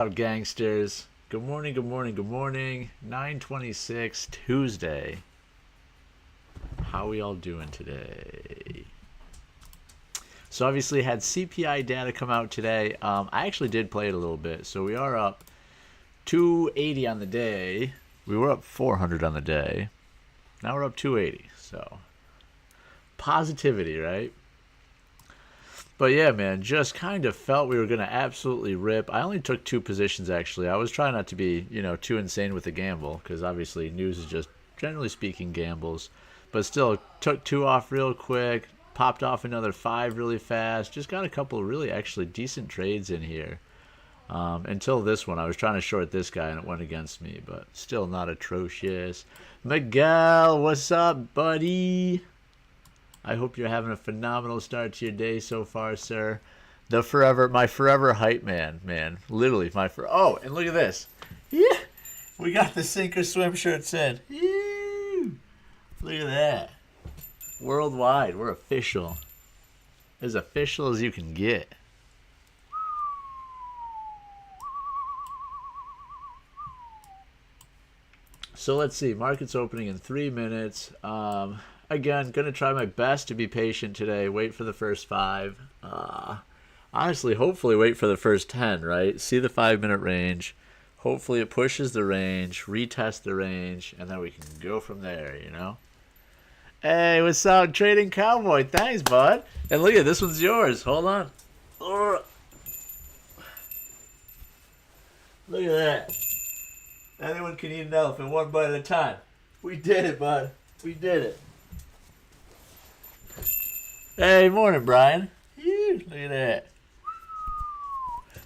Up, gangsters? Good morning, good morning, good morning. 9:26 Tuesday. How we all doing today? So obviously had CPI data come out today. I actually did play it a little bit. So we are up 280 on the day. We were up 400 on the day. Now we're up 280. So positivity, right? But yeah, man, just kind of felt we were going to absolutely rip. I only took 2 positions, actually. I was trying not to be, too insane with the gamble, because obviously news is just, generally speaking, gambles. But still, took 2 off real quick, popped off another 5 really fast. Just got a couple of really, actually, decent trades in here. Until this one, I was trying to short this guy, and it went against me, but still not atrocious. Miguel, what's up, buddy? I hope you're having a phenomenal start to your day so far, sir. My forever hype man. Literally, oh, and look at this. Yeah, we got the sink or swim shirts in. Ew. Look at that. Worldwide, we're official. As official as you can get. So let's see. Market's opening in 3 minutes. Again, going to try my best to be patient today. Wait for the first 5. Honestly, hopefully wait for the first 10, right? See the 5-minute range. Hopefully it pushes the range, retest the range, and then we can go from there, Hey, what's up, Trading Cowboy? Thanks, bud. And look at this one's yours. Hold on. Look at that. Anyone can eat an elephant one bite at a time. We did it, bud. We did it. Hey, morning, Brian. Look at that.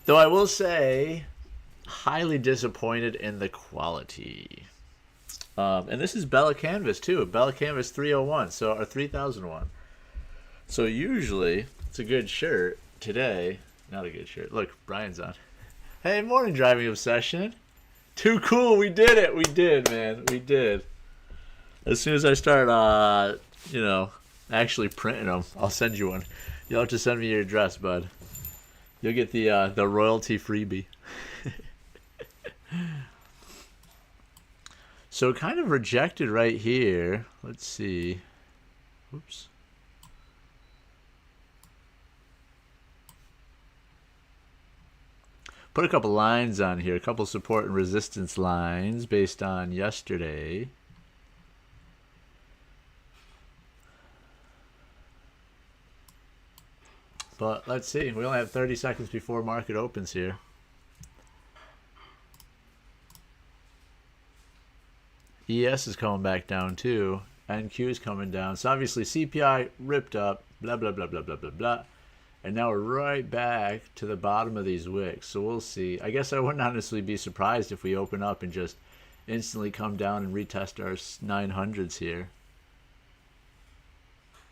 Though I will say, highly disappointed in the quality. And this is Bella Canvas, too. Bella Canvas 301, or 3001. So usually, it's a good shirt. Today, not a good shirt. Look, Brian's on. Hey, morning, Driving Obsession. Too cool. We did it. We did, man. We did. As soon as I start, actually printing them, I'll send you one. You'll have to send me your address, bud. You'll get the royalty freebie. So kind of rejected right here. Let's see. Oops. Put a couple lines on here, a couple support and resistance lines based on yesterday. But let's see. We only have 30 seconds before market opens here. ES is coming back down too. NQ is coming down. So obviously CPI ripped up. Blah, blah, blah, blah, blah, blah, blah. And now we're right back to the bottom of these wicks. So we'll see. I guess I wouldn't honestly be surprised if we open up and just instantly come down and retest our 900s here.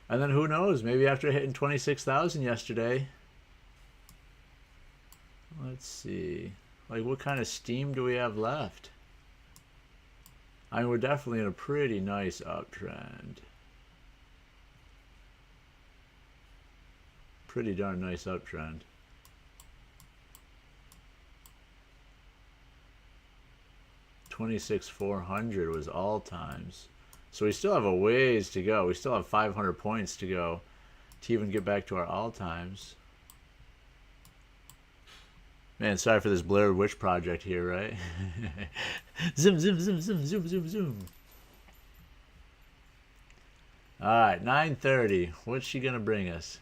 And then who knows? Maybe after hitting 26,000 yesterday. Let's see. Like, what kind of steam do we have left? I mean, we're definitely in a pretty nice uptrend. Pretty darn nice uptrend. $26,400 was all times. So we still have a ways to go. We still have 500 points to go to even get back to our all times. Man, sorry for this Blair Witch Project here, right? Zoom, zoom, zoom, zoom, zoom, zoom, zoom. All right, 9:30. What's she gonna bring us?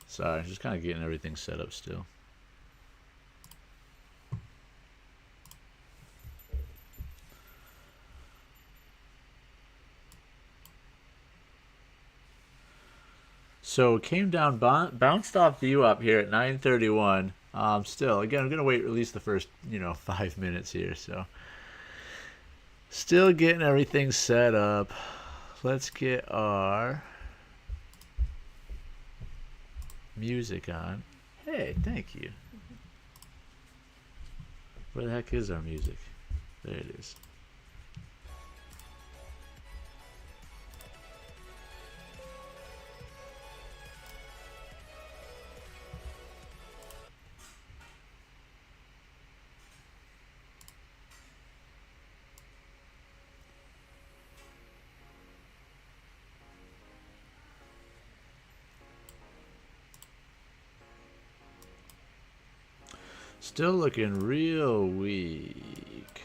Sorry, just kind of getting everything set up still. So came down, bounced off the U up here at 9:31. Still, again, I'm gonna wait at least the first, 5 minutes here. So still getting everything set up. Let's get our music on. Hey, thank you. Where the heck is our music? There it is. Still looking real weak.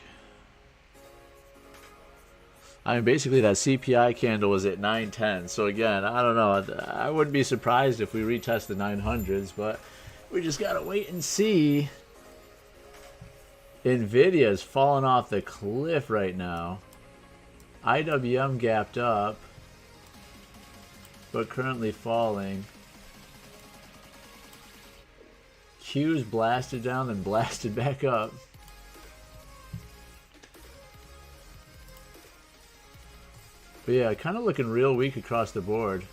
I mean, basically that CPI candle was at 910. So again, I don't know. I wouldn't be surprised if we retest the 900s, but we just gotta wait and see. Nvidia's falling off the cliff right now. IWM gapped up, but currently falling. Q's blasted down, then blasted back up. But yeah, kind of looking real weak across the board.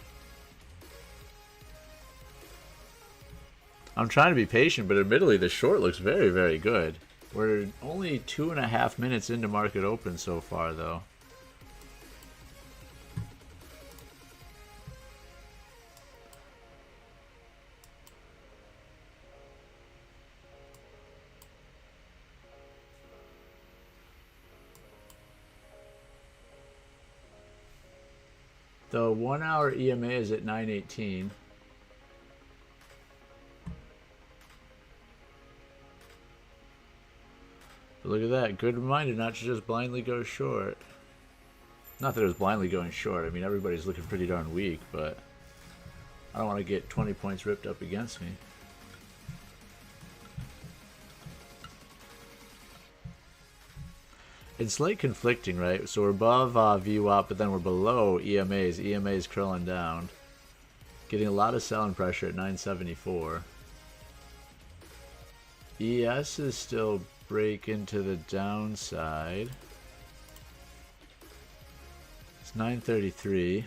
I'm trying to be patient, but admittedly the short looks very, very good. We're only 2.5 minutes into market open so far, though. The 1 hour EMA is at 918. But look at that. Good reminder not to just blindly go short. Not that it was blindly going short. I mean, everybody's looking pretty darn weak, but I don't want to get 20 points ripped up against me. It's like conflicting, right? So we're above VWAP, but then we're below EMAs. EMAs curling down. Getting a lot of selling pressure at 974. ES is still breaking to the downside. It's 933.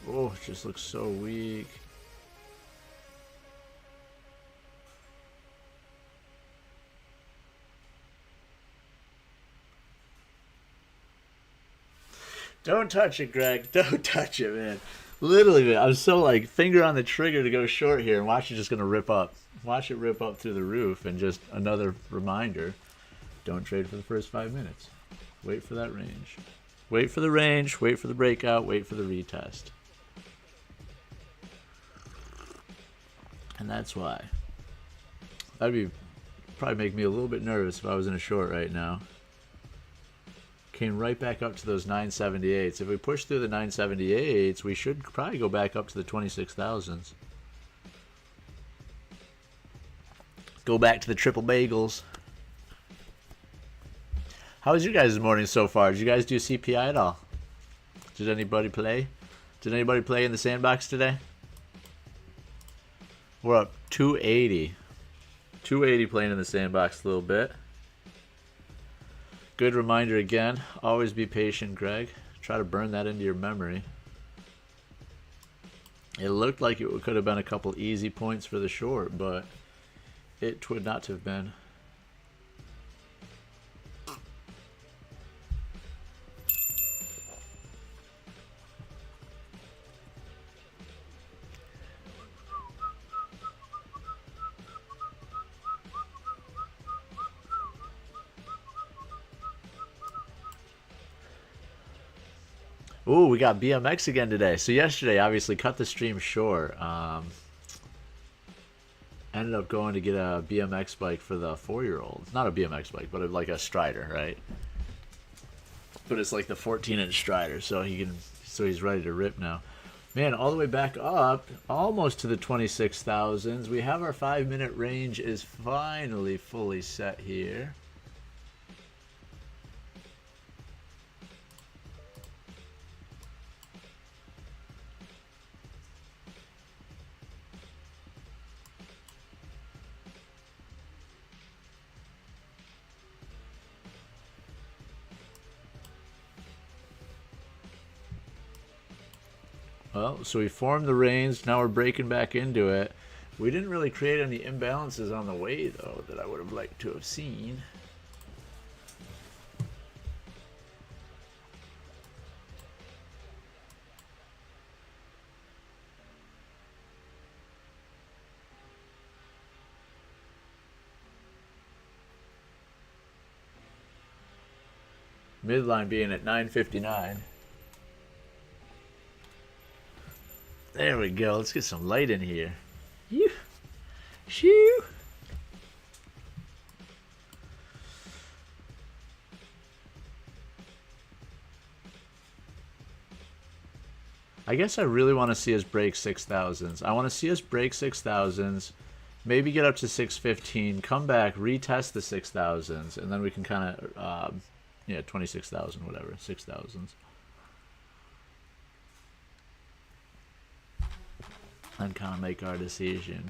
Oh, it just looks so weak. Don't touch it, Greg. Don't touch it, man. Literally, man, I'm so like finger on the trigger to go short here, and watch it just gonna rip up. Watch it rip up through the roof, and just another reminder: don't trade for the first 5 minutes. Wait for that range. Wait for the range. Wait for the breakout. Wait for the retest. And that's why. That'd probably make me a little bit nervous if I was in a short right now. Came right back up to those 978s. If we push through the 978s, we should probably go back up to the 26,000s. Go back to the triple bagels. How was your guys' morning so far? Did you guys do CPI at all? Did anybody play? Did anybody play in the sandbox today? We're up 280. 280 playing in the sandbox a little bit. Good reminder again, always be patient, Greg. Try to burn that into your memory. It looked like it could have been a couple easy points for the short, but it would not have been. Ooh, we got BMX again today. So yesterday, obviously, cut the stream short. Ended up going to get a BMX bike for the 4-year-old. Not a BMX bike, but like a Strider, right? But it's like the 14-inch Strider, so he's ready to rip now. Man, all the way back up, almost to the 26,000s. We have our 5-minute range is finally fully set here. Well, so we formed the range. Now we're breaking back into it. We didn't really create any imbalances on the way, though, that I would have liked to have seen. Midline being at 959. There we go. Let's get some light in here. Shoo! I guess I really want to see us break 6,000s. I want to see us break 6,000s, maybe get up to 615, come back, retest the 6,000s, and then we can kind of, yeah, 26,000, whatever, 6,000s. And kind of make our decision.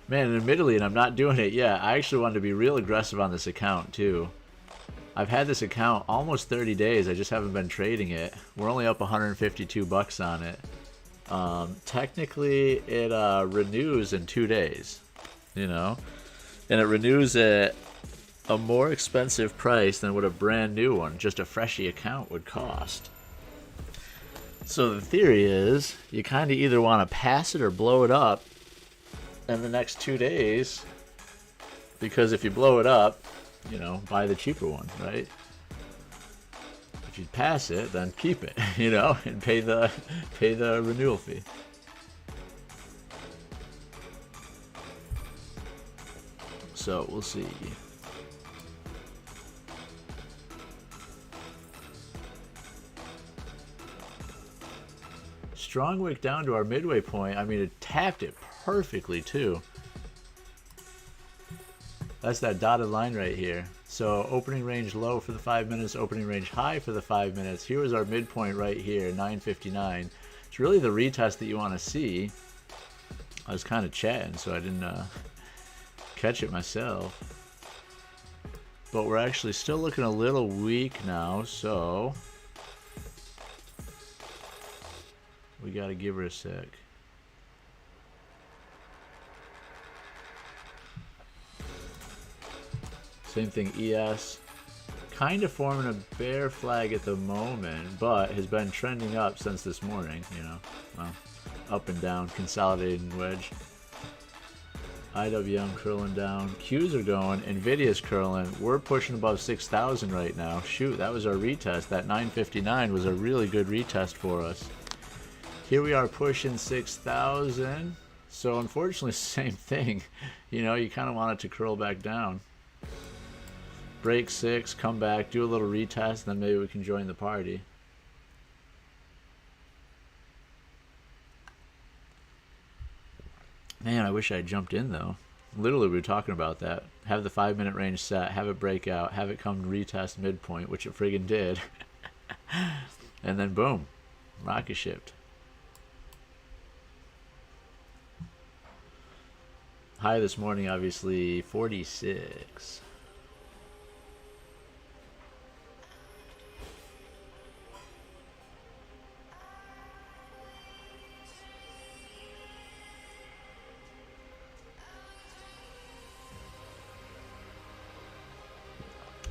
Man, and admittedly, and I'm not doing it yet, I actually wanted to be real aggressive on this account too. I've had this account almost 30 days. I just haven't been trading it. We're only up 152 bucks on it. Technically, it renews in 2 days, you know, and it renews at a more expensive price than what a brand new one, just a freshie account, would cost. So the theory is you kind of either want to pass it or blow it up in the next 2 days, because if you blow it up, you know, buy the cheaper one, right? If you pass it, then keep it, you know, and pay the renewal fee. So we'll see. Strong wick down to our midway point. I mean, it tapped it perfectly too. That's that dotted line right here. So opening range low for the 5 minutes, opening range high for the 5 minutes. Here was our midpoint right here, 959. It's really the retest that you want to see. I was kind of chatting, so I didn't catch it myself. But we're actually still looking a little weak now, so we got to give her a sec. Same thing, ES. Kind of forming a bear flag at the moment, but has been trending up since this morning, you know. Well, up and down, consolidating wedge. IWM curling down. Qs are going. Nvidia's curling. We're pushing above 6,000 right now. Shoot, that was our retest. That 959 was a really good retest for us. Here we are pushing 6,000. So unfortunately, same thing. You know, you kind of want it to curl back down. Break 6, come back, do a little retest, then maybe we can join the party. Man, I wish I had jumped in though. Literally, we were talking about that. Have the 5 minute range set, have it break out, have it come retest midpoint, which it friggin' did. And then boom, rocket shipped. High this morning, obviously, 46.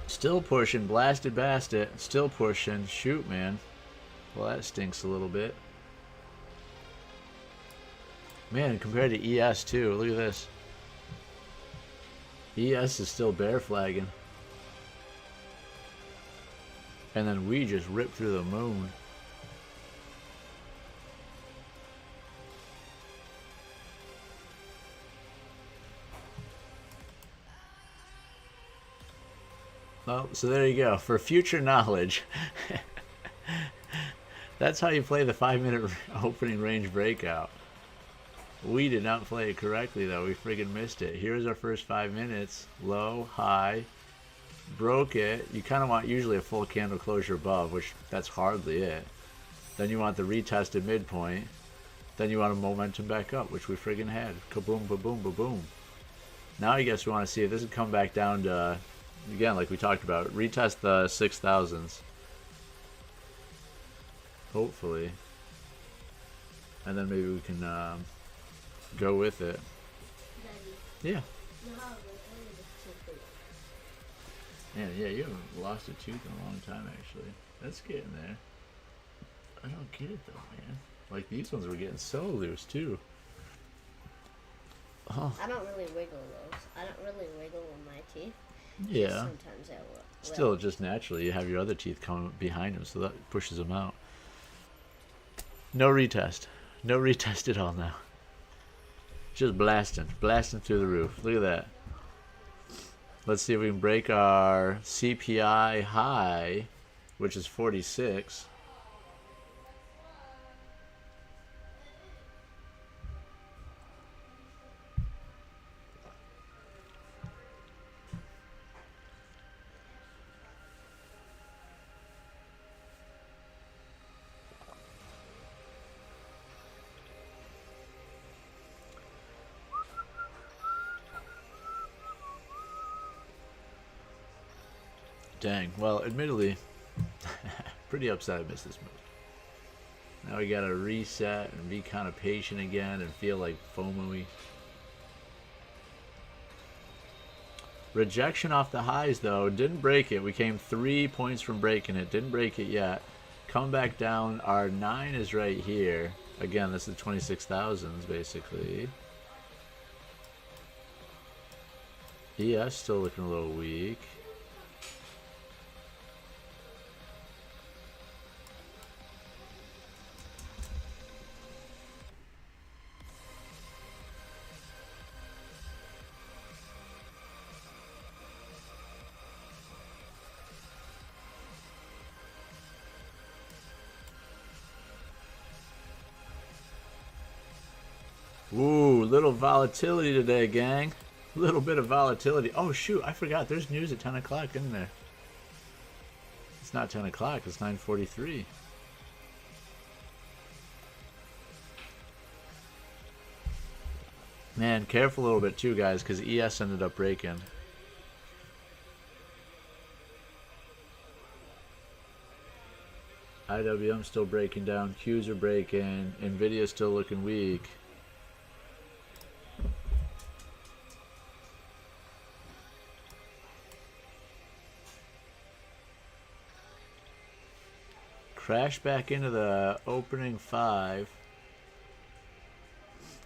Still pushing, blasted basket, still pushing. Shoot, man. Well, that stinks a little bit. Man, compared to ES too, look at this. ES is still bear flagging. And then we just ripped through the moon. Oh, so there you go. For future knowledge, that's how you play the 5 minute opening range breakout. We did not play it correctly though. We friggin' missed it. Here's our first 5 minutes. Low, high, broke it. You kind of want usually a full candle closure above, which that's hardly it. Then you want the retested midpoint. Then you want a momentum back up, which we friggin' had. Kaboom, ba-boom, ba-boom. Now I guess we want to see if this would come back down to, again, like we talked about, retest the 6,000s. Hopefully. And then maybe we can go with it. Yeah. Yeah, you haven't lost a tooth in a long time, actually. That's getting there. I don't get it, though, man. Like, these ones were getting so loose, too. Oh. I don't really wiggle those. I don't really wiggle with my teeth. Yeah. Sometimes I will. Still, just naturally, you have your other teeth coming behind him, so that pushes them out. No retest. No retest at all now. Just blasting. Blasting through the roof. Look at that. Let's see if we can break our CPI high, which is 46. Dang. Well, admittedly, pretty upset I missed this move. Now we gotta reset and be kind of patient again and feel like FOMO-y. Rejection off the highs, though. Didn't break it. We came 3 points from breaking it. Didn't break it yet. Come back down. Our 9 is right here. Again, this is 26,000s, basically. ES still looking a little weak. Ooh, little volatility today, gang. Little bit of volatility. Oh, shoot, I forgot. There's news at 10 o'clock, isn't there? It's not 10 o'clock. It's 9:43. Man, careful a little bit, too, guys, because ES ended up breaking. IWM still breaking down. Qs are breaking. NVIDIA still looking weak. Crash back into the opening 5.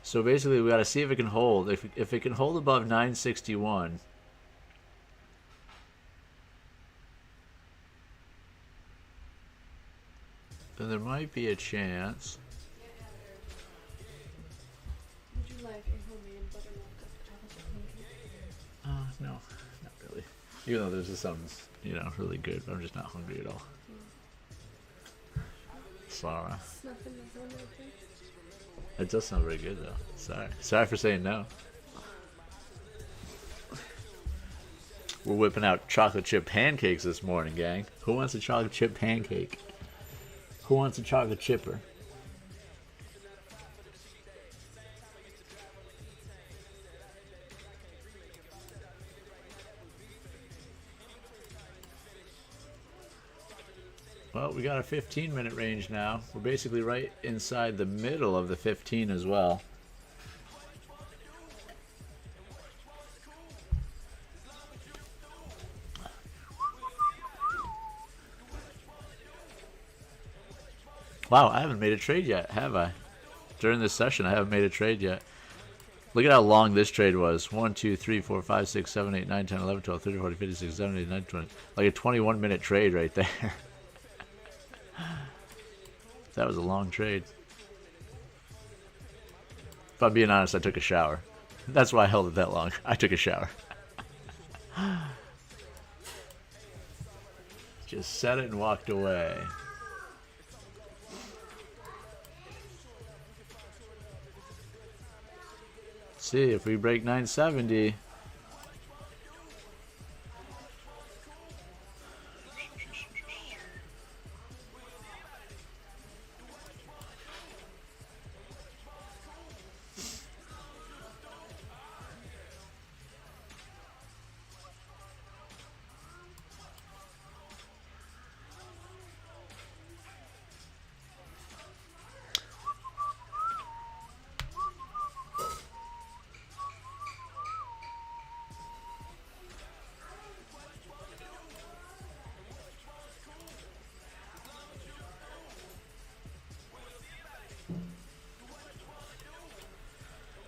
So basically, we got to see if it can hold. If it can hold above 961, then there might be a chance. Would you like a homemade buttermilk chocolate pancake? No, not really. Even though there's just something, really good. I'm just not hungry at all. Sorry. Nothing is on there, please. It does sound very good, though. Sorry for saying no. We're whipping out chocolate chip pancakes this morning, gang. Who wants a chocolate chip pancake? Who wants a chocolate chipper? Well, we got a 15-minute range now. We're basically right inside the middle of the 15 as well. Wow, I haven't made a trade yet, have I? During this session, I haven't made a trade yet. Look at how long this trade was. 1, 2, 3, 4, 5, 6, 7, 8, 9, 10, 11, 12, 13, 14, 15, 16, 17, 18, 19, 20. Like a 21-minute trade right there. That was a long trade. If I'm being honest, I took a shower. That's why I held it that long. I took a shower. Just set it and walked away. See if we break 970.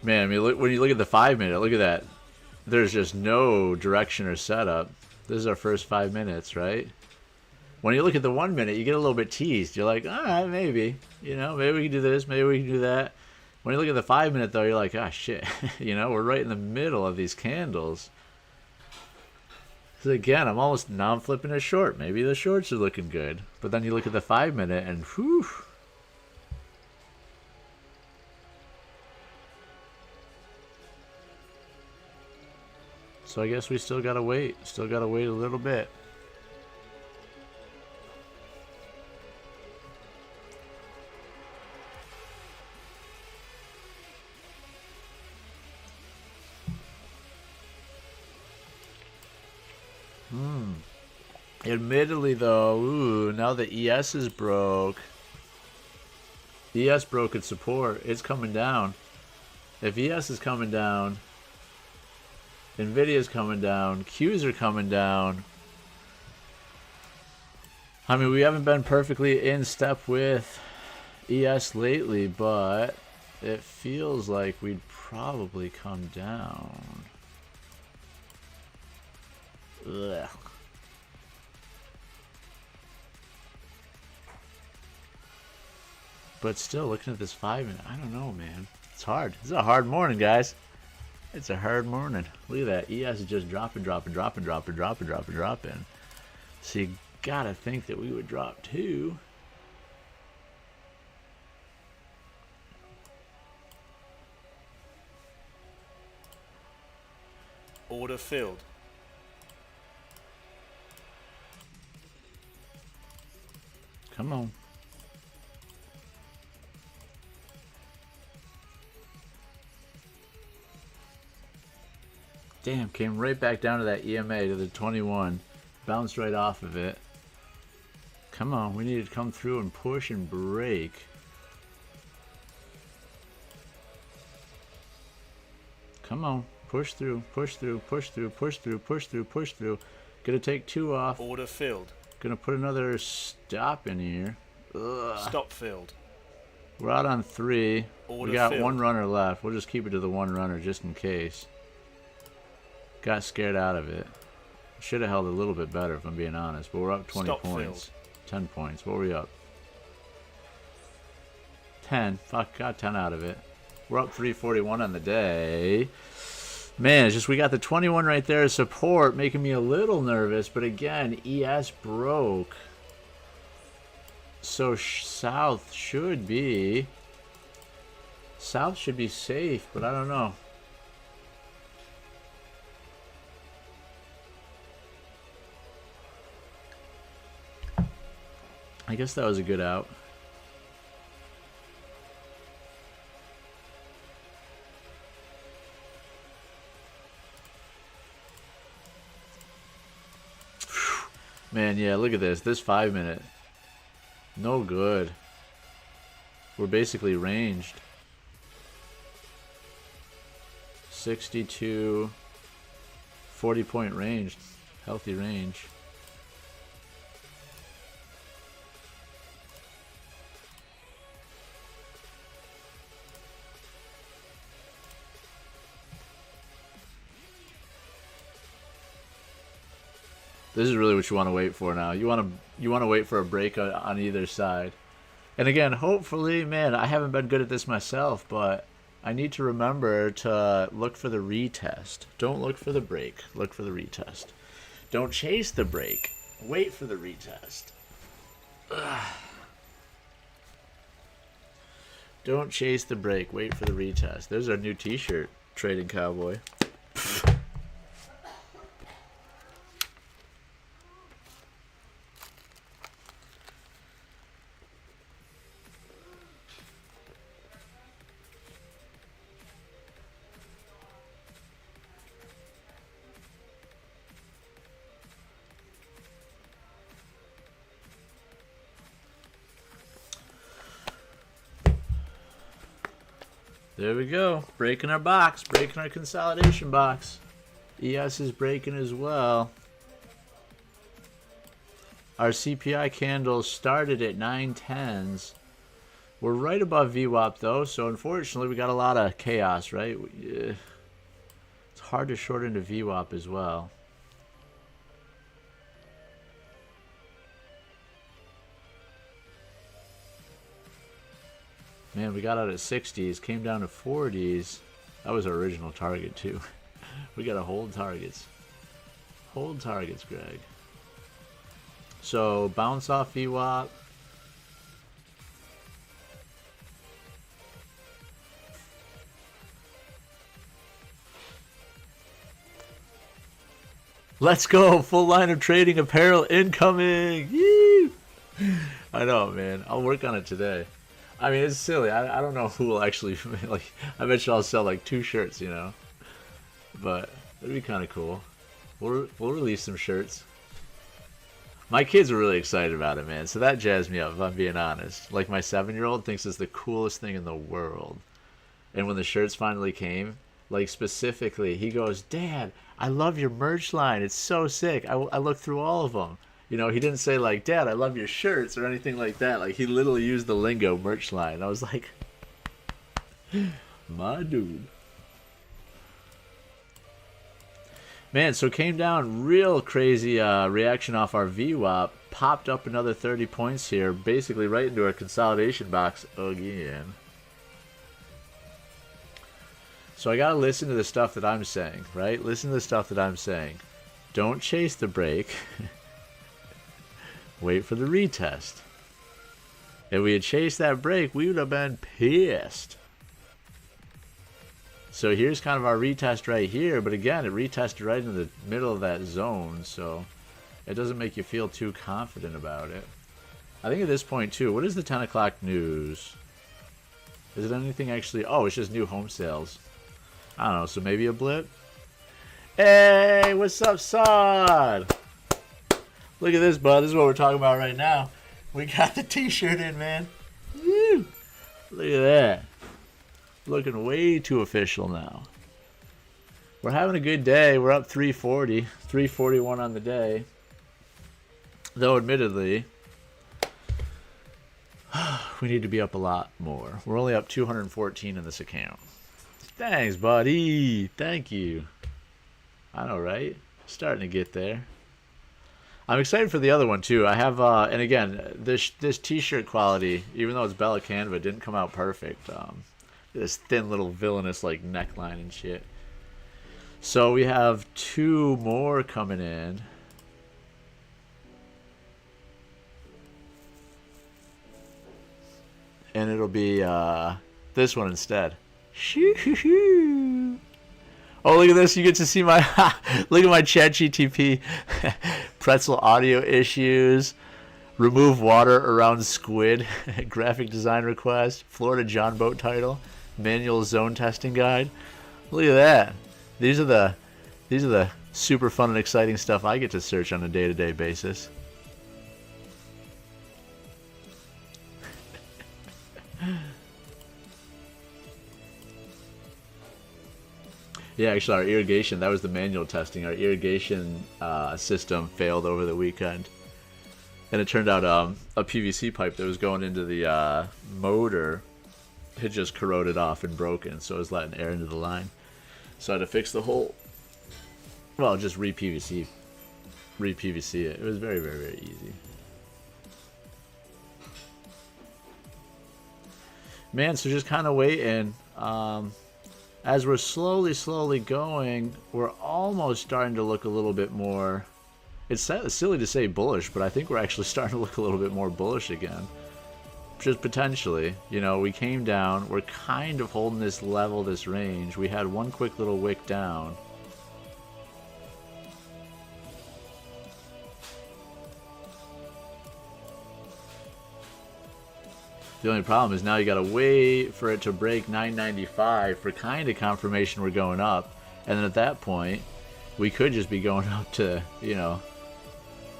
Man, I mean, when you look at the 5 minute, look at that. there's just no direction or setup. This is our first 5 minutes, right? When you look at the 1 minute, you get a little bit teased. You're like, all right, maybe. You know, maybe we can do this, maybe we can do that. When you look at the 5 minute, though, you're like, ah, shit. You know, we're right in the middle of these candles. So again, now I'm flipping a short. Maybe the shorts are looking good. But then you look at the 5 minute and whew. So I guess we still gotta wait. Still gotta wait a little bit. Admittedly, though, ooh, now the ES is broke. ES broke its support. It's coming down. If ES is coming down, Nvidia's coming down, Qs are coming down. I mean, we haven't been perfectly in step with ES lately, but it feels like we'd probably come down. Ugh. But still, looking at this 5 minute, I don't know, man. It's hard. It's a hard morning, guys. It's a hard morning. Look at that. ES is just dropping. So you gotta think that we would drop too. Order filled. Come on. Damn, came right back down to that EMA, to the 21. Bounced right off of it. Come on, we need to come through and push and break. Come on, push through. Gonna take 2 off. Order filled. Gonna put another stop in here. Ugh. Stop filled. We're out on 3. Order we got filled. 1 runner left. We'll just keep it to the 1 runner just in case. Got scared out of it. Should have held a little bit better if I'm being honest, but we're up 20 Stop points. filled. 10 points. What were we up? 10. Fuck, got 10 out of it. We're up 341 on the day. Man, it's just we got the 21 right there as support, making me a little nervous, but again, ES broke. So South should be safe, but I don't know. I guess that was a good out. Man, yeah, look at this. This 5 minute. No good. We're basically ranged. 62, 40-point range. Healthy range. This is really what you want to wait for now. You want to wait for a break on either side. And again, hopefully, man, I haven't been good at this myself, but I need to remember to look for the retest. Don't look for the break. Look for the retest. Don't chase the break. Wait for the retest. Ugh. Don't chase the break. Wait for the retest. There's our new t-shirt, Trading Cowboy. There we go. Breaking our box. Breaking our consolidation box. ES is breaking as well. Our CPI candles started at 9/10s. We're right above VWAP though, so unfortunately we got a lot of chaos, right? It's hard to short into VWAP as well. Man, we got out at 60s, came down to 40s. That was our original target too. We gotta hold targets. Hold targets, Greg. So bounce off VWAP. Let's go! Full line of trading apparel incoming! Yee! I know, man. I'll work on it today. I mean, it's silly. I don't know who will actually, like, I bet you I'll sell like 2 shirts, you know? But it'd be kind of cool. We'll release some shirts. My kids are really excited about it, man. So that jazzed me up, if I'm being honest. Like, my 7-year-old thinks it's the coolest thing in the world. And when the shirts finally came, like, specifically, he goes, Dad, I love your merch line. It's so sick. I looked through all of them. You know, he didn't say, like, Dad, I love your shirts or anything like that. Like, he literally used the lingo merch line. I was like, my dude. Man, so came down real crazy reaction off our VWAP. Popped up another 30 points here. Basically right into our consolidation box again. So I got to listen to the stuff that I'm saying, right? Listen to the stuff that I'm saying. Don't chase the break. Wait for the retest. If we had chased that break, we would have been pissed. So here's kind of our retest right here. But again, it retested right in the middle of that zone. So it doesn't make you feel too confident about it. I think at this point, too, what is the 10 o'clock news? Is it anything actually? Oh, it's just new home sales. I don't know. So maybe a blip? Hey, what's up, Sod? Look at this, bud. This is what we're talking about right now. We got the t-shirt in, man. Woo! Look at that. Looking way too official now. We're having a good day. We're up 340. 341 on the day. Though, admittedly, we need to be up a lot more. We're only up 214 in this account. Thanks, buddy. Thank you. I know, right? Starting to get there. I'm excited for the other one too. I have, and again, this t-shirt quality, even though it's Bella Canva, didn't come out perfect. This thin little villainous like neckline and shit. So we have 2 more coming in. And it'll be this one instead. Shoo-hoo-hoo. Oh, look at this. You get to see my... look at my ChatGTP. Pretzel audio issues. Remove water around squid. Graphic design request. Florida John boat title. Manual zone testing guide. Look at that. These are the super fun and exciting stuff I get to search on a day-to-day basis. Yeah, actually, our irrigation, that was the manual testing. Our irrigation system failed over the weekend. And it turned out a PVC pipe that was going into the motor had just corroded off and broken, so it was letting air into the line. So I had to fix the whole, well, just re-PVC it. It was very, very, very easy. Man, so just kind of waiting. As we're slowly going, we're almost starting to look a little bit more... It's silly to say bullish, but I think we're actually starting to look a little bit more bullish again. Just potentially. You know, we came down. We're kind of holding this level, this range. We had one quick little wick down. The only problem is now you gotta wait for it to break 995 for kind of confirmation we're going up. And then at that point, we could just be going up to, you know,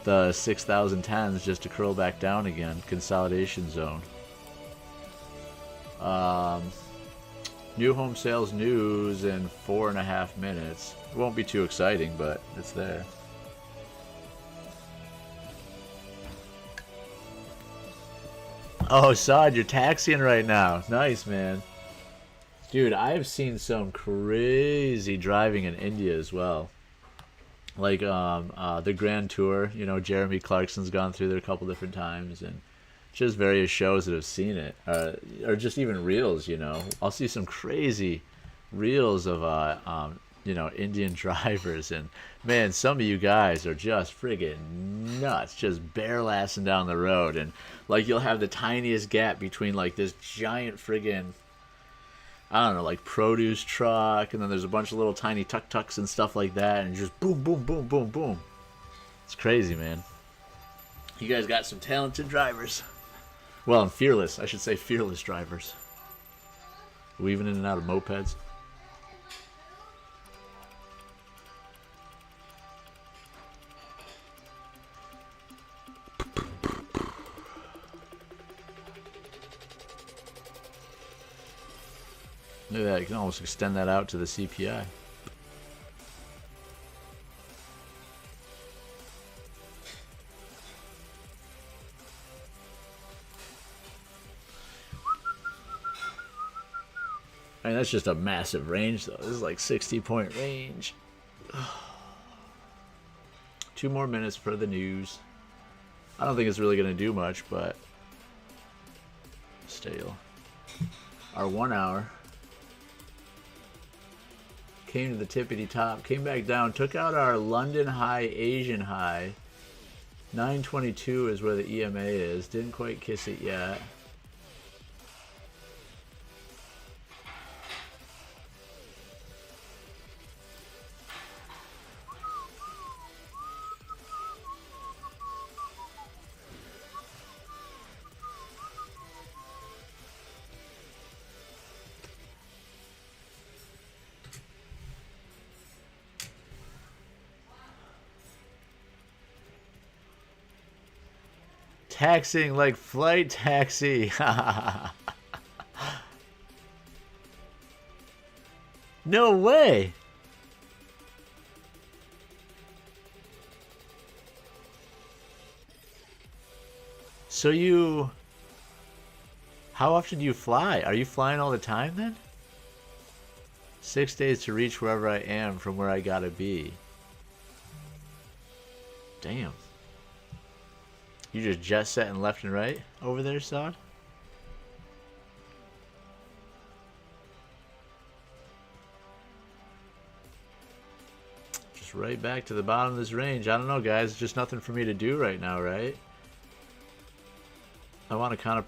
the 6,010s just to curl back down again. Consolidation zone. New home sales news in 4.5 minutes. It won't be too exciting, but it's there. Oh, Sod, you're taxiing right now. Nice, man. Dude, I've seen some crazy driving in India as well. Like the Grand Tour, you know, Jeremy Clarkson's gone through there a couple different times, and just various shows that have seen it, or just even reels. You know, I'll see some crazy reels of you know, Indian drivers, and man, some of you guys are just friggin' nuts, just barrelasting down the road, and like you'll have the tiniest gap between like this giant friggin', I don't know, like produce truck, and then there's a bunch of little tiny tuk-tuks and stuff like that, and just boom, boom, boom, boom, boom. It's crazy, man. You guys got some talented drivers. Well, and fearless, I should say fearless drivers. Weaving in and out of mopeds. Look at that, you can almost extend that out to the CPI. I mean, that's just a massive range, though. This is like 60-point range. 2 more minutes for the news. I don't think it's really going to do much, but still. Our 1 hour. Came to the tippity top, came back down, took out our London high, Asian high. 922 is where the EMA is. Didn't quite kiss it yet. Taxing like flight taxi. No way. So you... How often do you fly? Are you flying all the time then? 6 days to reach wherever I am from where I gotta be. Damn. You just jet setting left and right over there, Sod? Just right back to the bottom of this range. I don't know, guys. It's just nothing for me to do right now, right? I want to kind of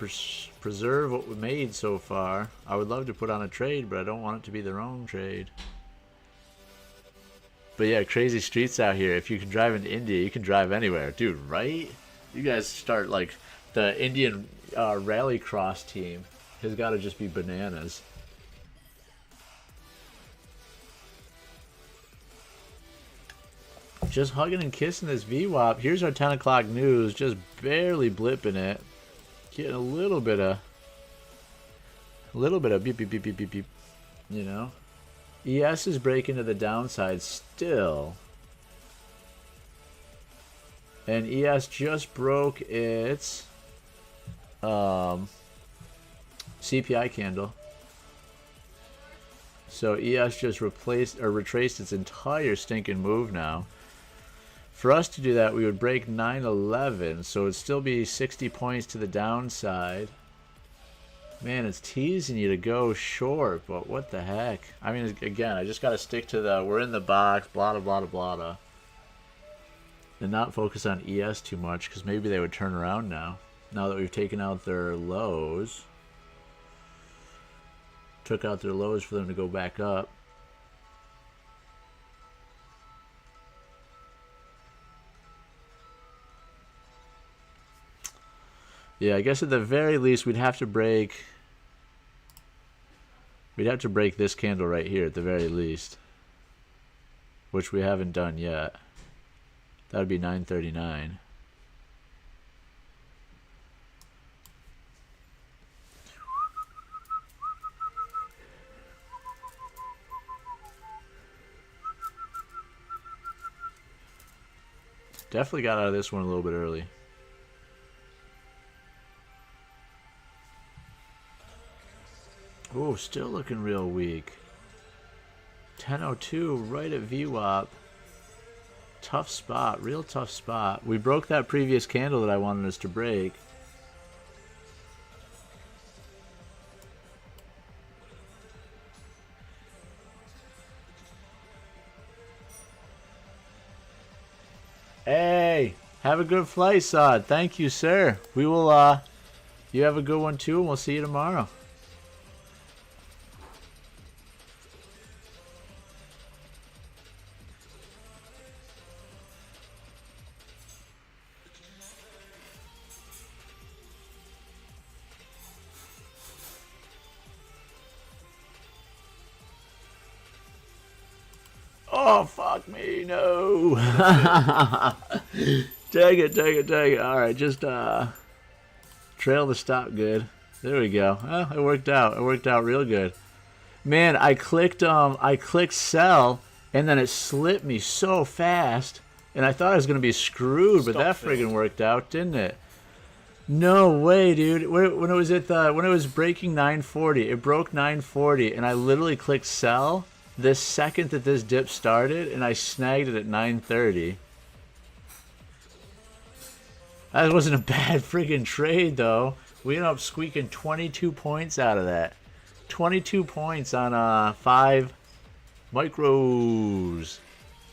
preserve what we made so far. I would love to put on a trade, but I don't want it to be the wrong trade. But yeah, crazy streets out here. If you can drive into India, you can drive anywhere. Dude, right? You guys start like the Indian rallycross team has got to just be bananas. Just hugging and kissing this VWAP. Here's our 10 o'clock news. Just barely blipping it. Getting a little bit of beep, beep, beep, beep, beep, beep. You know? ES is breaking to the downside still. And ES just broke its CPI candle. So ES just retraced its entire stinking move now. For us to do that, we would break 911, so it'd still be 60 points to the downside. Man, it's teasing you to go short, but what the heck? I mean, again, I just got to stick to the we're in the box, blah, blah, blah, blah, blah. And not focus on ES too much, because maybe they would turn around now. Now that we've taken out their lows. Took out their lows for them to go back up. Yeah, I guess at the very least we'd have to break... We'd have to break this candle right here at the very least. Which we haven't done yet. That would be 939. Definitely got out of this one a little bit early. Ooh, still looking real weak. 1002 right at VWAP. Tough spot, real tough spot. We broke that previous candle that I wanted us to break. Hey, have a good flight, Sod. Thank you, sir. We will, you have a good one too, and we'll see you tomorrow. Oh, fuck me, no. Take it. All right, just trail the stop good. There we go. Well, it worked out. It worked out real good. Man, I clicked sell, and then it slipped me so fast, and I thought I was gonna be screwed, but that friggin' worked out, didn't it? No way, dude. When it was when it was breaking 940, it broke 940, and I literally clicked sell the second that this dip started, and I snagged it at 930. That wasn't a bad friggin' trade, though. We ended up squeaking 22 points out of that. 22 points on 5 micros.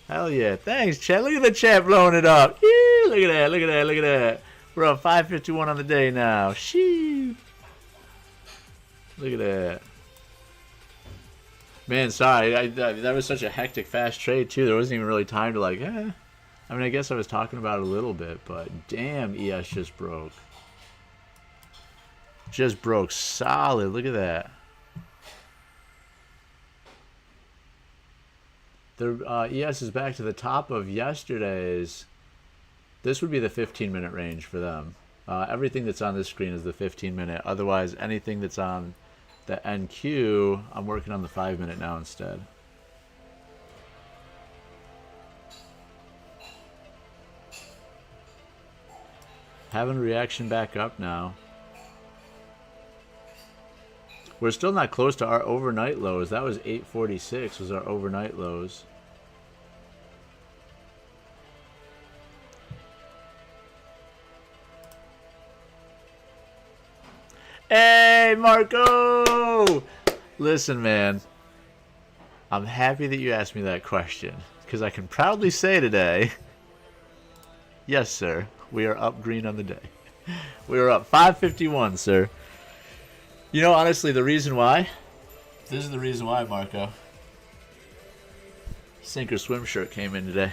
Hell yeah. Thanks, chat. Look at the chat blowing it up. Yee, look at that. We're up 551 on the day now. Shee. Look at that. Man, sorry. That was such a hectic, fast trade, too. There wasn't even really time to, like, I mean, I guess I was talking about it a little bit, but damn, ES just broke. Just broke solid. Look at that. The ES is back to the top of yesterday's. This would be the 15-minute range for them. Everything that's on this screen is the 15-minute. Otherwise, anything that's on the NQ, I'm working on the 5-minute now instead. Having a reaction back up now. We're still not close to our overnight lows. That was 846 was our overnight lows. Hey, Marco! Listen, man. I'm happy that you asked me that question, because I can proudly say today, yes, sir, we are up green on the day. We are up 551, sir. You know, honestly, the reason why, this is the reason why, Marco. Sink or swim shirt came in today.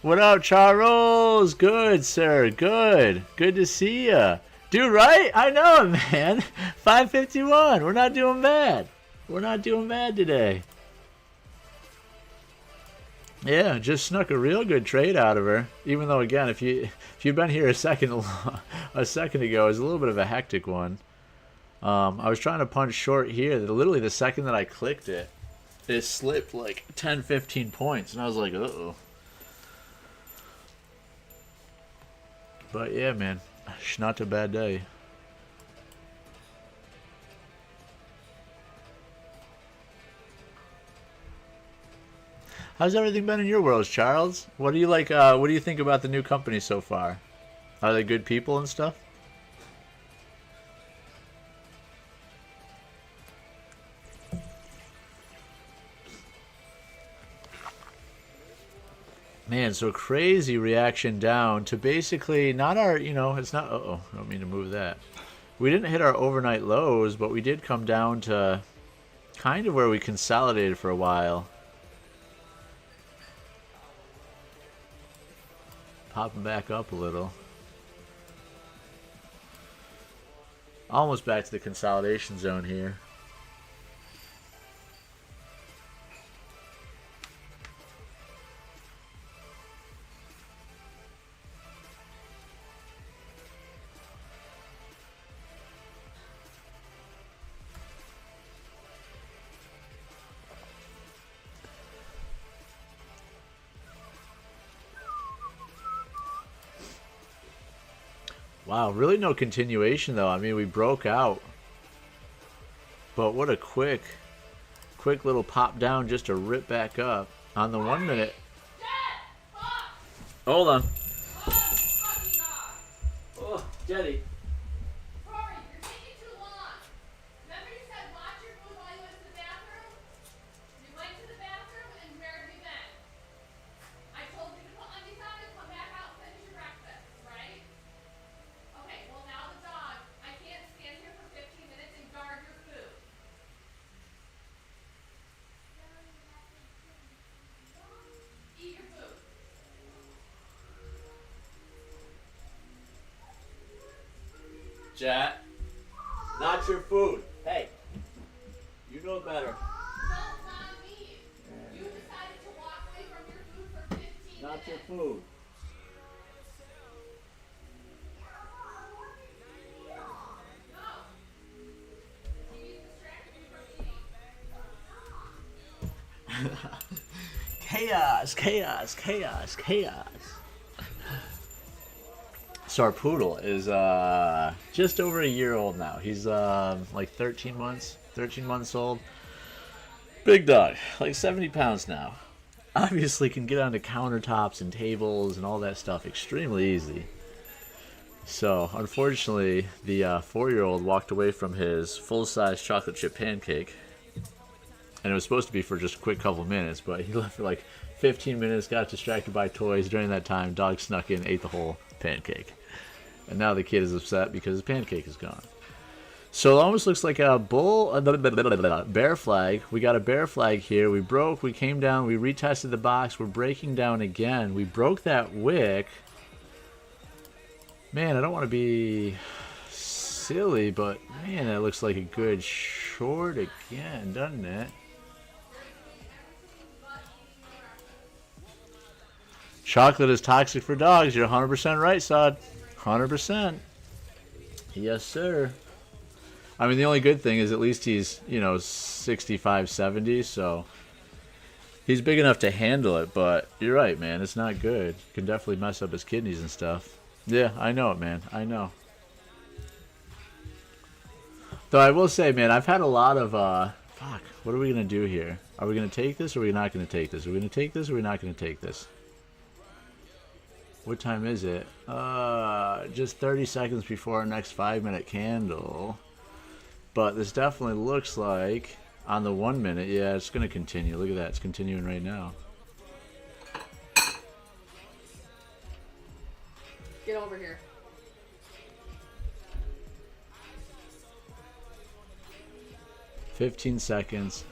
What up, Charles? Good, sir. Good. Good to see ya. Dude, right? I know it, man. 551. We're not doing bad. We're not doing bad today. Yeah, just snuck a real good trade out of her. Even though, again, if you've been here a second ago, it was a little bit of a hectic one. I was trying to punch short here. Literally, the second that I clicked it, it slipped like 10, 15 points, and I was like, uh-oh. But yeah, man, it's not a bad day. How's everything been in your world, Charles? What do you like? What do you think about the new company so far? Are they good people and stuff? Man, so crazy reaction down to basically not our, it's not, uh-oh, I don't mean to move that. We didn't hit our overnight lows, but we did come down to kind of where we consolidated for a while. Popping back up a little. Almost back to the consolidation zone here. Wow, really no continuation though. I mean, we broke out. But what a quick little pop down just to rip back up on the 1 minute. Hold on. Oh, Jetty. Jet, not your food. Hey, you know better. No, not me. You decided to walk away from your food for 15 Not minutes. your food. No. You distracted me from eating. Chaos, chaos, chaos, chaos. So our poodle is just over a year old now. He's like 13 months old. Big dog, like 70 pounds now. Obviously can get onto countertops and tables and all that stuff extremely easy. So unfortunately, the 4-year-old walked away from his full-size chocolate chip pancake. And it was supposed to be for just a quick couple minutes, but he left for like 15 minutes, got distracted by toys. During that time, dog snuck in, ate the whole pancake. And now the kid is upset because his pancake is gone. So it almost looks like a bear flag. We got a bear flag here. We broke, we came down, we retested the box. We're breaking down again. We broke that wick. Man, I don't want to be silly, but man, that looks like a good short again, doesn't it? Chocolate is toxic for dogs. You're 100% right, Sod. 100%. Yes, sir. I mean, the only good thing is at least he's, 65, 70, so he's big enough to handle it, but you're right, man. It's not good. It can definitely mess up his kidneys and stuff. Yeah, I know it, man. I know. Though I will say, man, I've had a lot of, fuck, what are we going to do here? Are we going to take this or are we not going to take this? Are we going to take this or are we not going to take this? What time is it? Just 30 seconds before our next 5-minute candle. But this definitely looks like, on the 1 minute, yeah, it's going to continue. Look at that. It's continuing right now. Get over here. "15 seconds.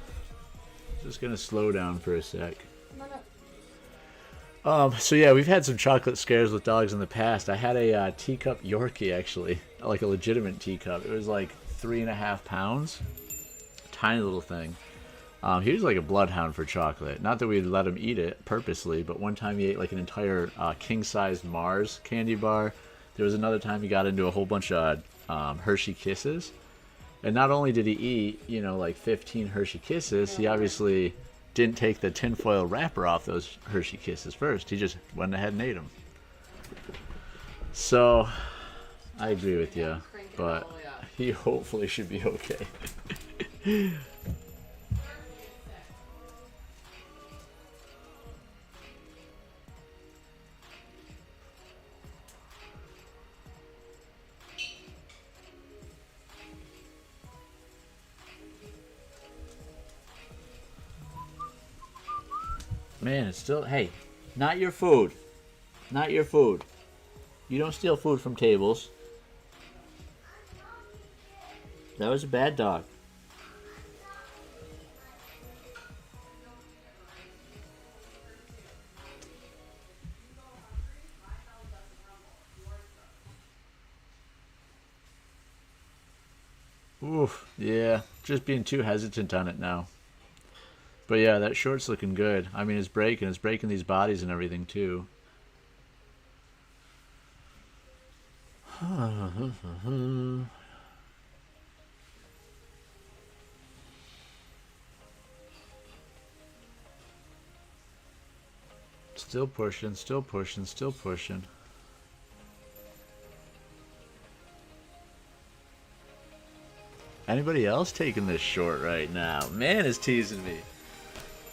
Just going to slow down for a sec. Come on up. So yeah, we've had some chocolate scares with dogs in the past. I had a teacup Yorkie, actually, like a legitimate teacup. It was like 3.5 pounds, tiny little thing. He was like a bloodhound for chocolate. Not that we'd let him eat it purposely, but one time he ate like an entire king-sized Mars candy bar. There was another time he got into a whole bunch of Hershey Kisses. And not only did he eat, like 15 Hershey Kisses, he obviously didn't take the tinfoil wrapper off those Hershey Kisses first. He just went ahead and ate them. So, I agree with you, but he hopefully should be okay. Man, it's still, hey, not your food. Not your food. You don't steal food from tables. That was a bad dog. Oof, yeah, just being too hesitant on it now. But yeah, that short's looking good. I mean, it's breaking these bodies and everything too. Still pushing, still pushing, still pushing. Anybody else taking this short right now? Man is teasing me.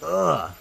Ugh.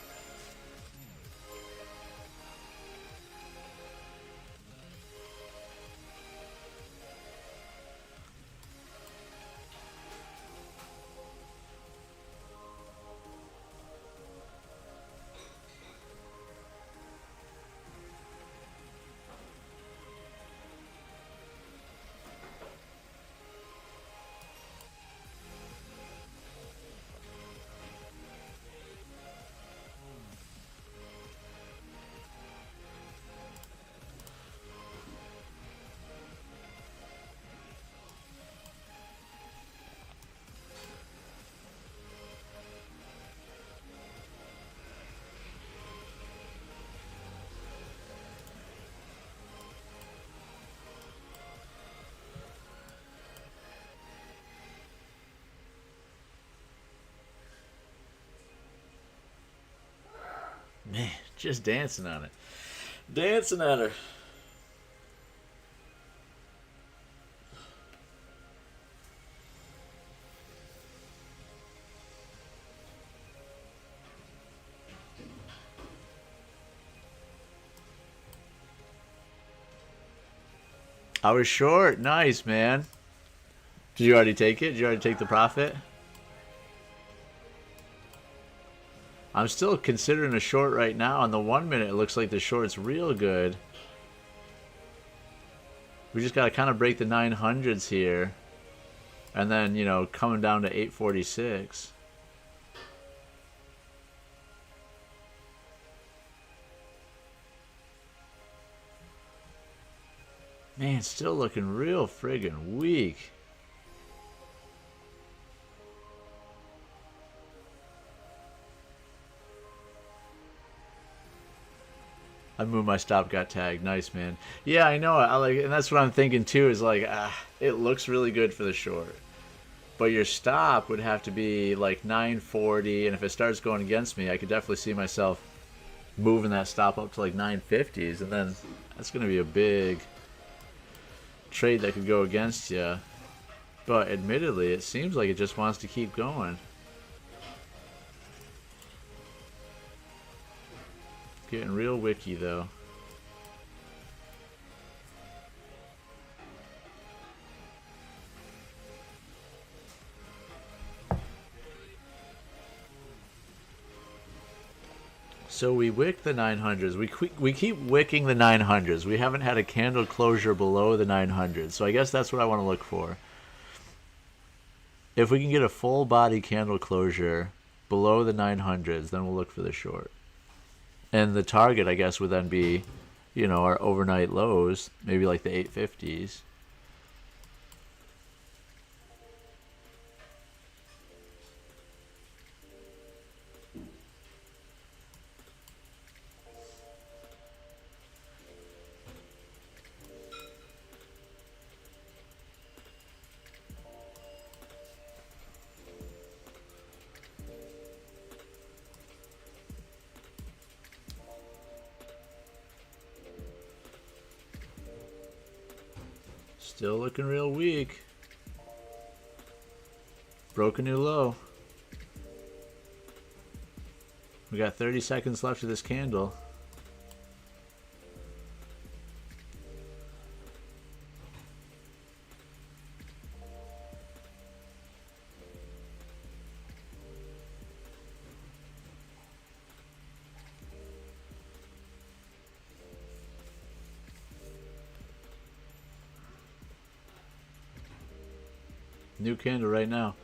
Man, just dancing on it. Dancing at her. I was short. Nice, man. Did you already take it? Did you already take the profit? I'm still considering a short right now. On the 1 minute, it looks like the short's real good. We just got to kind of break the 900s here. And then, you know, coming down to 846. Man, still looking real friggin' weak. I moved my stop, got tagged. Nice, man. Yeah, I know. I like, and that's what I'm thinking too. Is like, it looks really good for the short, but your stop would have to be like 940, and if it starts going against me, I could definitely see myself moving that stop up to like 950s, and then that's going to be a big trade that could go against you. But admittedly, it seems like it just wants to keep going. Getting real wiki though. So we wick the 900s. We keep wicking the 900s. We haven't had a candle closure below the 900s. So I guess that's what I want to look for. If we can get a full body candle closure below the 900s, then we'll look for the short. And the target, I guess, would then be, you know, our overnight lows, maybe like the 850s. Still looking real weak. Broke a new low. We got 30 seconds left of this candle. New candle right now.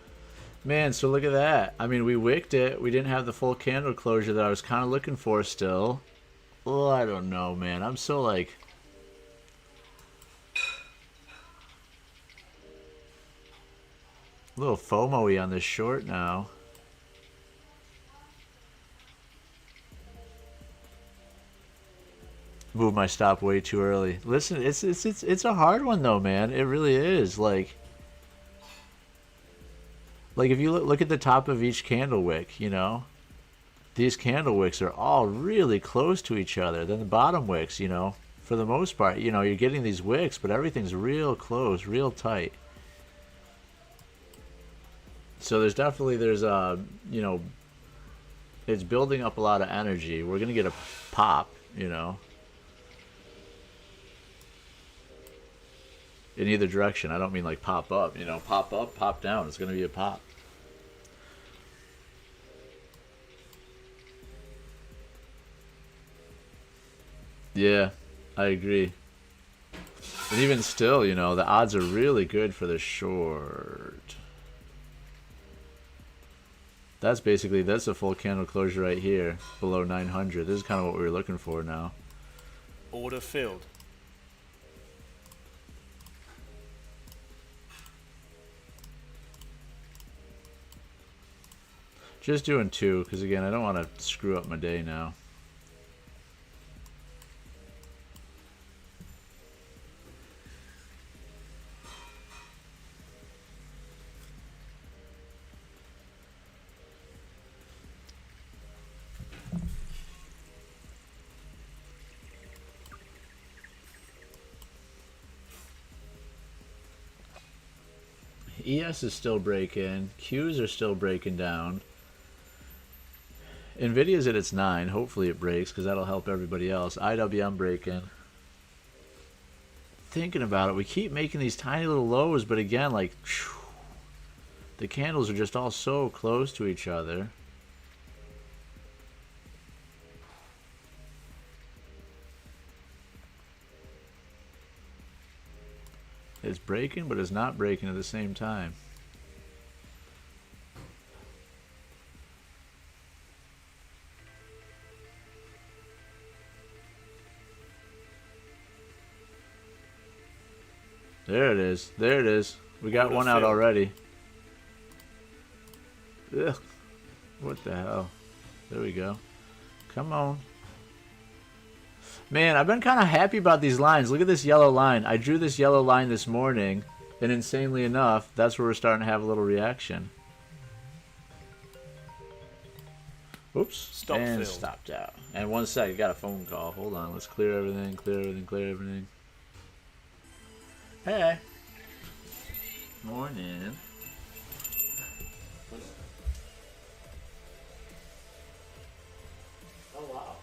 Man, so look at that. I mean, we wicked it. We didn't have the full candle closure that I was kind of looking for still. Oh, I don't know, man. I'm so like... a little FOMO-y on this short now. Move my stop way too early. Listen, it's a hard one though, man. It really is. Like if you look at the top of each candle wick, you know, these candle wicks are all really close to each other. Then the bottom wicks, you know, for the most part, you know, you're getting these wicks, but everything's real close, real tight. So there's definitely you know, it's building up a lot of energy. We're gonna get a pop, you know, in either direction. I don't mean like pop up, you know, pop up, pop down. It's gonna be a pop. Yeah, I agree. And even still, you know, the odds are really good for the short. That's a full candle closure right here, below 900. This is kind of what we were looking for now. Order filled. Just doing 2, because again, I don't want to screw up my day now. ES is still breaking. Qs are still breaking down. Nvidia's at its 9. Hopefully it breaks because that'll help everybody else. IWM breaking. Thinking about it, we keep making these tiny little lows, but again, like, the candles are just all so close to each other. It's breaking, but it's not breaking at the same time. There it is. There it is. We got one out already. Ugh. What the hell? There we go. Come on. Man, I've been kind of happy about these lines. Look at this yellow line. I drew this yellow line this morning, and insanely enough, that's where we're starting to have a little reaction. Oops. Stopped out. And 1 sec, got a phone call. Hold on. Let's clear everything, clear everything, clear everything. Hey. Morning. Oh, wow.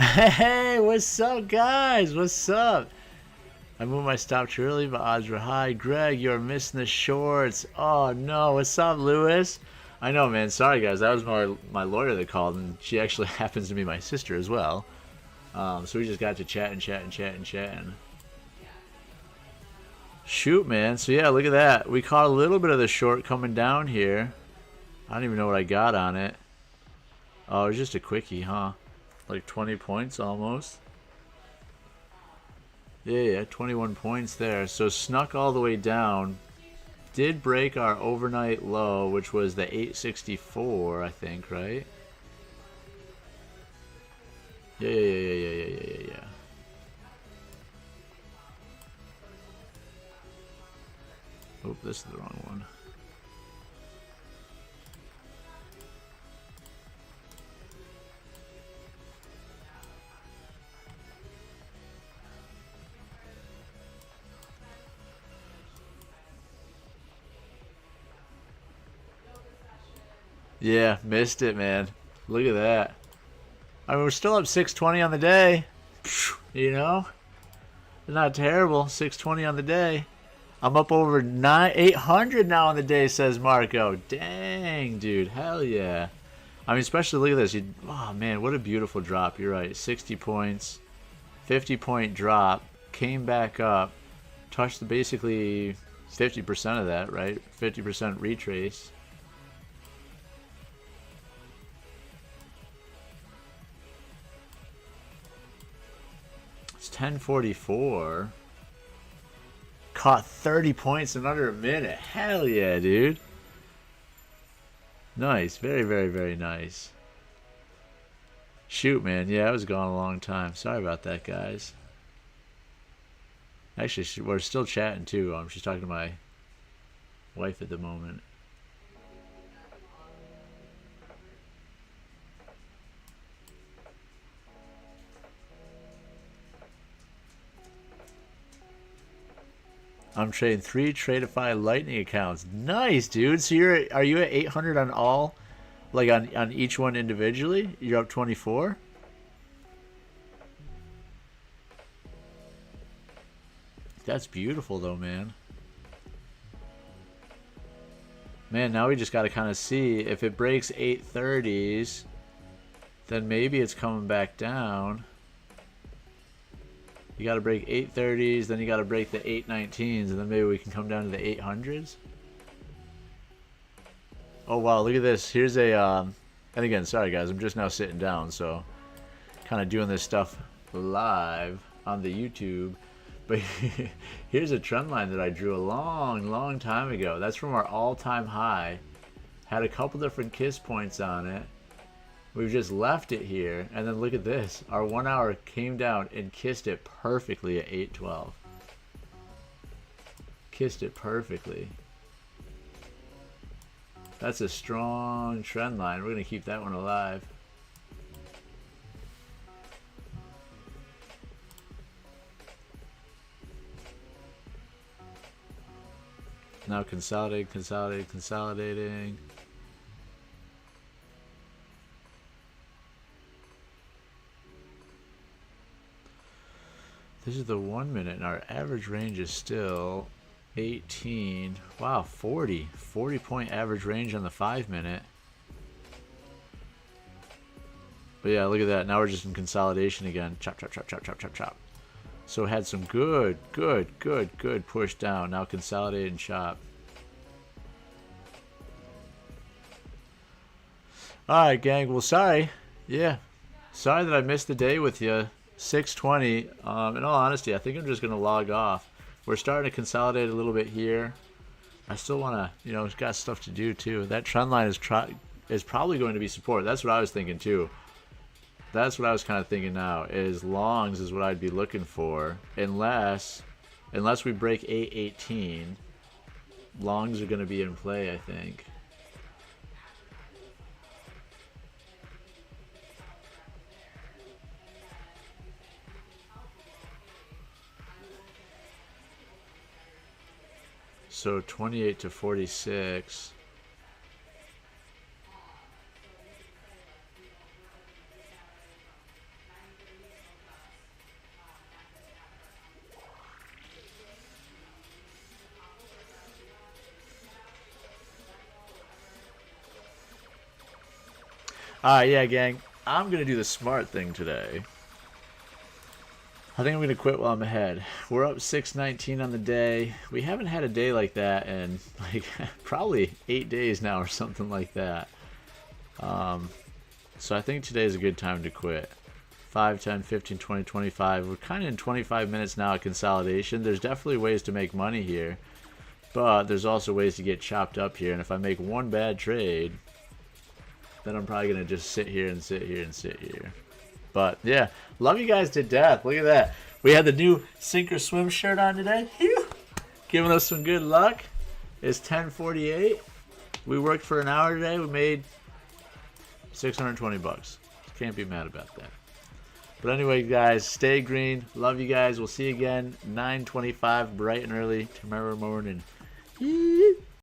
Hey, what's up, guys? What's up? I moved my stop too early, but odds were high. Greg, you're missing the shorts. Oh no, what's up, Lewis? I know, man. Sorry, guys. That was my lawyer that called, and she actually happens to be my sister as well. So we just got to chatting. Shoot, man. So yeah, look at that. We caught a little bit of the short coming down here. I don't even know what I got on it. Oh, it was just a quickie, huh? Like 20 points almost. Yeah, 21 points there. So snuck all the way down. Did break our overnight low, which was the 864, I think, right? Yeah. Oh, this is the wrong one. Yeah, missed it, man. Look at that. I mean, we're still up 620 on the day. You know? Not terrible. 620 on the day. I'm up over 800 now on the day, says Marco. Dang, dude. Hell yeah. I mean, especially look at this. Oh, man, what a beautiful drop. You're right. 60 points. 50-point drop. Came back up. Touched basically 50% of that, right? 50% retrace. It's 1044. Caught 30 points in under a minute. Hell yeah, dude. Nice. Very nice. Shoot, man. Yeah, I was gone a long time. Sorry about that, guys. Actually, we're still chatting, too. She's talking to my wife at the moment. I'm trading 3 Tradeify Lightning accounts. Nice, dude. So are you at 800 on all? Like on each one individually? You're up 24? That's beautiful though, man. Man, now we just got to kind of see if it breaks 830s, then maybe it's coming back down. You got to break 830s, then you got to break the 819s, and then maybe we can come down to the 800s. Oh wow, look at this. Here's a and again, sorry guys, I'm just now sitting down, so kind of doing this stuff live on the YouTube. But here's a trend line that I drew a long time ago. That's from our all-time high. Had a couple different kiss points on it. We've just left it here, and then look at this. Our 1 hour came down and kissed it perfectly at 812. Kissed it perfectly. That's a strong trend line. We're going to keep that one alive. Now consolidating. This is the 1 minute, and our average range is still 18. Wow, 40 point average range on the 5 minute. But yeah, look at that. Now we're just in consolidation again. Chop. So it had some good push down. Now consolidate and chop. Alright, gang. Well, sorry. Yeah. Sorry that I missed the day with you. 620. In all honesty, I think I'm just going to log off. We're starting to consolidate a little bit here. I still want to, it's got stuff to do too. That trend line is probably going to be support. That's what I was thinking too. That's what I was kind of thinking now. Is longs is what I'd be looking for. Unless we break 818, longs are going to be in play, I think. So 28 to 46. Alright, yeah, gang. I'm going to do the smart thing today. I think I'm going to quit while I'm ahead. We're up 619 on the day. We haven't had a day like that in like probably 8 days now or something like that. So I think today is a good time to quit. 5, 10, 15, 20, 25. We're kind of in 25 minutes now at consolidation. There's definitely ways to make money here. But there's also ways to get chopped up here. And if I make one bad trade, then I'm probably going to just sit here and sit here and sit here. But yeah, love you guys to death. Look at that. We had the new Sink or Swim shirt on today. Phew. Giving us some good luck. It's 10:48. We worked for an hour today. We made $620. Can't be mad about that. But anyway, guys, stay green. Love you guys. We'll see you again 9:25 bright and early tomorrow morning.